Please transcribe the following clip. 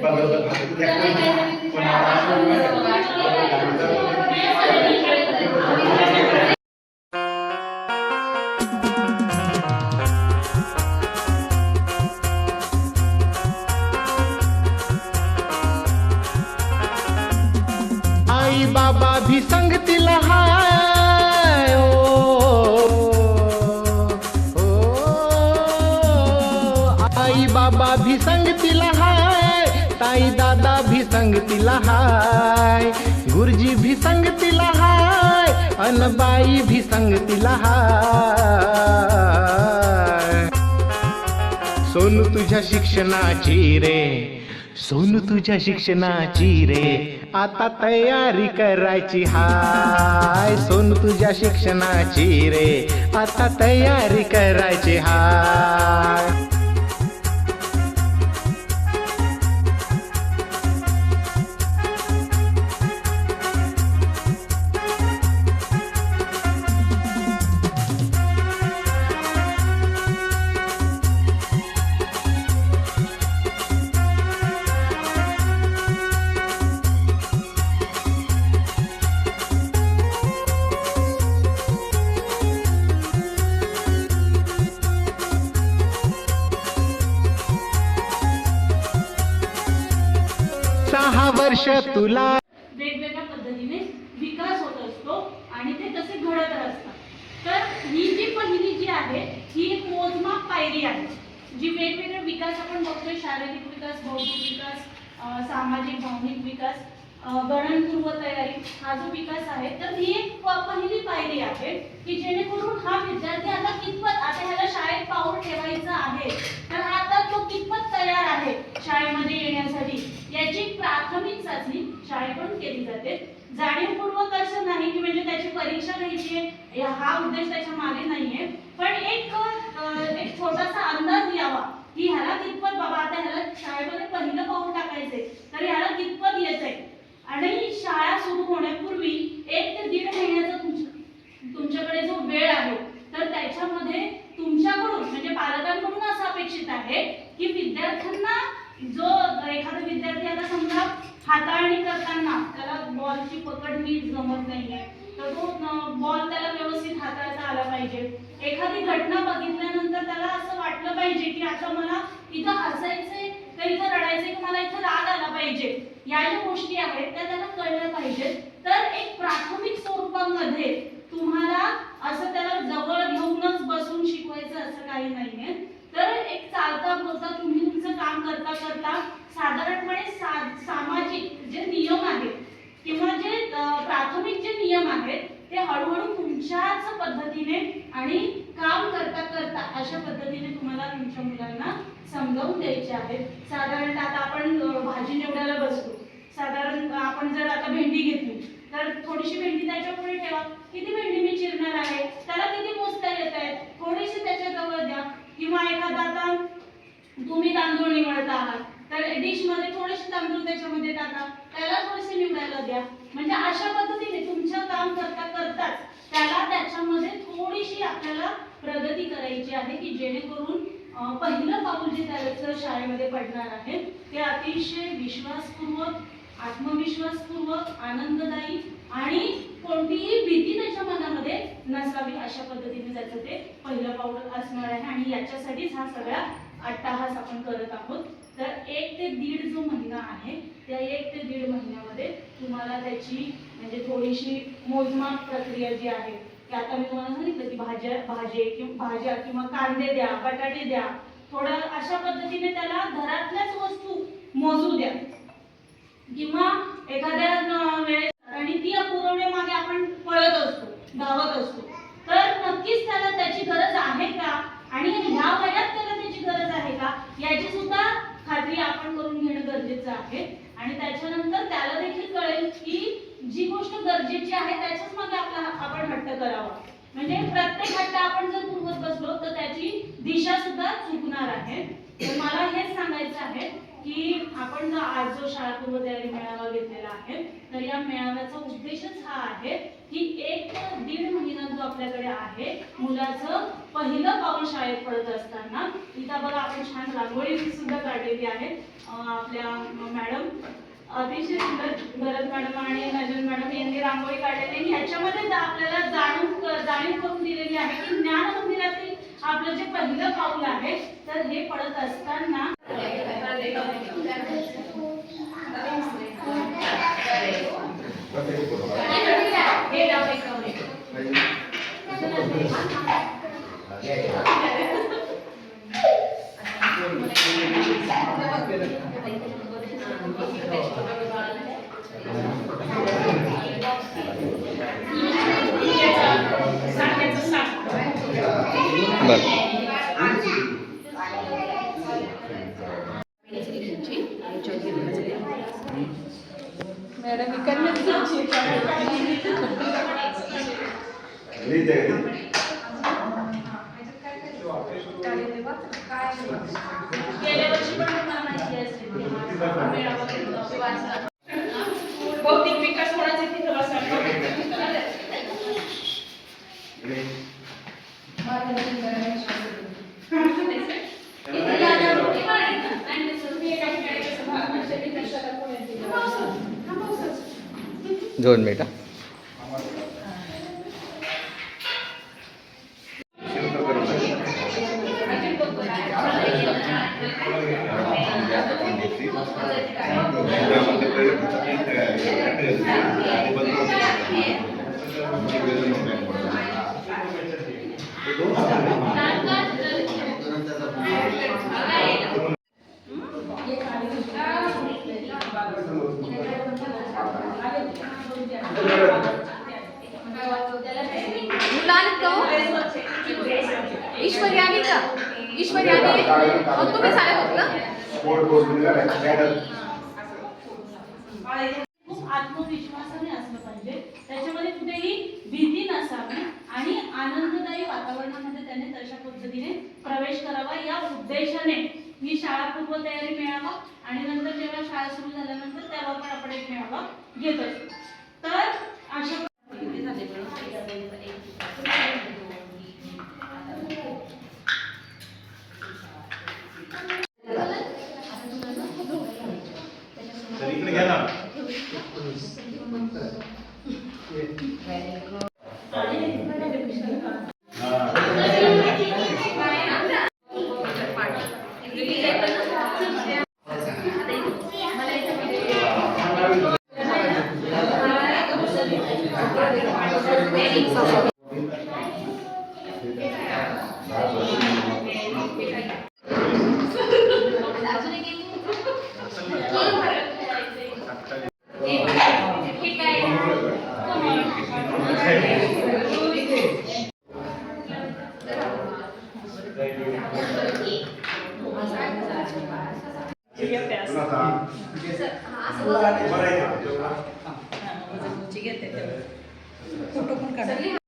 आई बाबा भी संगतीला हाय आई बाबा भी संगतीला हाय, ताई दादा भी संगतीला हाय, गुरुजी भी संगतीला हाय, अनबाई भी संगतीला हाय। सोनू तुझ्या शिक्षणाची रे, सोनू तुझ्या शिक्षणाची रे, आता तयारी करायची हाय। सोनू तुझ्या शिक्षणाची रे, आता तयारी करायची हाय। 6 वर्ष तुला वेगवेगळ्या पद्धतीने विकास होत असतो आणि ते तसे घडत असतात। तर ही जी पहिली जी आहे ही एक मोजमाप पायरी आहे, जी वेगवेगळे विकास आपण बघतोय, शारीरिक विकास, बौद्धिक विकास, सामाजिक भावनिक विकास, गणनपूर्व तयारी, हा जो विकास आहे तर ही एक पहिली पायरी आहे की जेणेकरून हा विद्यार्थी आता कितपत, आता ह्याला शाळेत पाऊल ठेवायचं आहे तर आता तो कितपत तयार आहे शाळेमध्ये येण्यासाठी याची प्राथमिक चाचणी शाळेकडून केली जाते। जाणीवपूर्वक असं नाही की म्हणजे त्याची परीक्षा घ्यायची आहे हा उद्देश त्याच्या मागे नाहीये, पण एक छोटासा अंदाज यावा की ह्याला कितपत, बाबा आता ह्याला शाळेमध्ये पहिलं पाऊल टाकायचंय तर ह्याला कितपत येतंय। आणि शाळा सुरू होण्यापूर्वी 1 ते 1.5 महिन्याचा तुमच्याकडे जो वेळ आहे तर त्याच्यामध्ये तुमच्याकडून म्हणजे पालकांकडून असं अपेक्षित आहे की विद्यार्थ्यांना, जो एखादा विद्यार्थी आता समजा हाताळणी करताना त्याला बॉलची पकड नीट जमत नाहीये तर तो बॉल त्याला व्यवस्थित हाताळता आला पाहिजे। एखादी घटना बघितल्यानंतर त्याला असं वाटलं पाहिजे की आता मला इथं हसायचंय का इथं रडायचंय की मला इथं राग आला पाहिजे, या ज्या गोष्टी आहेत त्या त्याला कळल्या पाहिजेत। तर एक प्राथमिक स्वरूपामध्ये तुम्हाला असं त्याला जवळ घेऊनच बसून शिकवायचं असं काही नाहीये, तर एक चालता बोलता तुम्ही तुमचं काम करता करता साधारणपणे सामाजिक जे नियम आहेत किंवा जे प्राथमिक जे नियम आहेत ते हळूहळू तुमच्याच पद्धतीने आणि काम करता करता अशा पद्धतीने तुम्हाला तुमच्या मुलांना समजावून द्यायचे आहेत। साधारणतः आता आपण भाजी निवडायला बसलो, साधारण आपण जर आता भेंडी घेतली तर थोडीशी भेंडी त्याच्या पुढे ठेवा, किती भेंडी मी चिरणार आहे त्याला किती मोजता येत आहेत थोडीशी त्याच्या जवळ द्या, किंवा एखादा आता तुम्ही तांदूळ निवडत आहात तर डिश मध्ये थोडेसे तांदूळ त्याच्यामध्ये टाका, त्याला थोडेसे निवडायला द्या। म्हणजे अशा पद्धतीने तुमचं काम करता करताच त्याला त्याच्यामध्ये थोडीशी आपल्याला प्रगती करायची आहे की जेणेकरून पहिलं पाऊल जे त्याचं शाळेमध्ये पडणार आहे ते अतिशय विश्वासपूर्वक, आत्मविश्वासपूर्वक, आनंददायी आणि कोणतीही भीती त्याच्या मनामध्ये नसावी अशा पद्धतीने त्याचं ते पहिलं पाऊल असणार आहे। आणि याच्यासाठीच हा सगळा अट्टाहास आपण करत आहोत। तर 1 ते 1.5 जो महिना आहे त्या 1 ते 1.5 महिन्यामध्ये तुम्हाला त्याची म्हणजे थोडीशी मोजमाप प्रक्रिया जी आहे की आता मी तुम्हाला सांगितलं की भाज्या किंवा कांदे द्या, बटाटे द्या, थोडं अशा पद्धतीने त्याला घरातल्याच वस्तू मोजू द्या किंवा एखाद्या वेळेस आणि ती पुरवण्यामागे आपण पळत असतो, धावत असतो, तर नक्कीच त्याला त्याची गरज आहे का आणि ह्या वयात त्याला त्याची गरज आहे का याची सुद्धा खात्री आपण करून घेणं गरजेचं आहे। आणि त्याच्यानंतर त्याला देखील कळेल की जी गोष्ट गरजेची आहे त्याच्याच मागे आपण हट्ट करावा, म्हणजे प्रत्येक हट्ट आपण जर पुरवत बसलो तर त्याची दिशा सुद्धा चुकणार आहे। तर मला हेच सांगायचं आहे की आपण जो आज जो शाळा पूर्व तयारी मेळावा घेतलेला आहे, तर या मेळाव्याचा उद्देशच हा आहे की 1-1.5 महिना जो आपल्याकडे आहे, मुलाचं पहिलं पाऊल शाळेत पडत असताना इथं बघा आपण छान रांगोळी सुद्धा काढलेली आहे. आपल्या मॅडम अतिशय सुंदर भरत मॅडम आणि नजर मॅडम यांनी रांगोळी काढलेली. ह्याच्यामध्ये आपल्याला जाणीव करून दिलेली आहे की ज्ञान मंदिरातील आपलं जे पहिलं पाऊल आहे, तर हे पडत असताना मॅडम इकडनं गेल्या वर्षी पण तुम्हाला माहिती असेल मेळावा घेतला. बौद्धिक विकास होण्याचे तिथं दोन मिनिट. ईश्वरी आली का? ईश्वरी आली मग तुम्ही सारे होत ना? खूप आत्मविश्वासाने असलं पाहिजे, त्याच्यामध्ये कुठेही भीती नसावी आणि आनंददायी वातावरणामध्ये त्याने तशा पद्धतीने प्रवेश करावा. या उद्देशाने ही शाळा पूर्व तयारी मेळावा आणि नंतर जेव्हा शाळा सुरू झाल्यानंतर तेव्हा पण आपण एक मेळावा घेत असतो. तर अशा इकडे घ्या ना. फोटो पण काढा.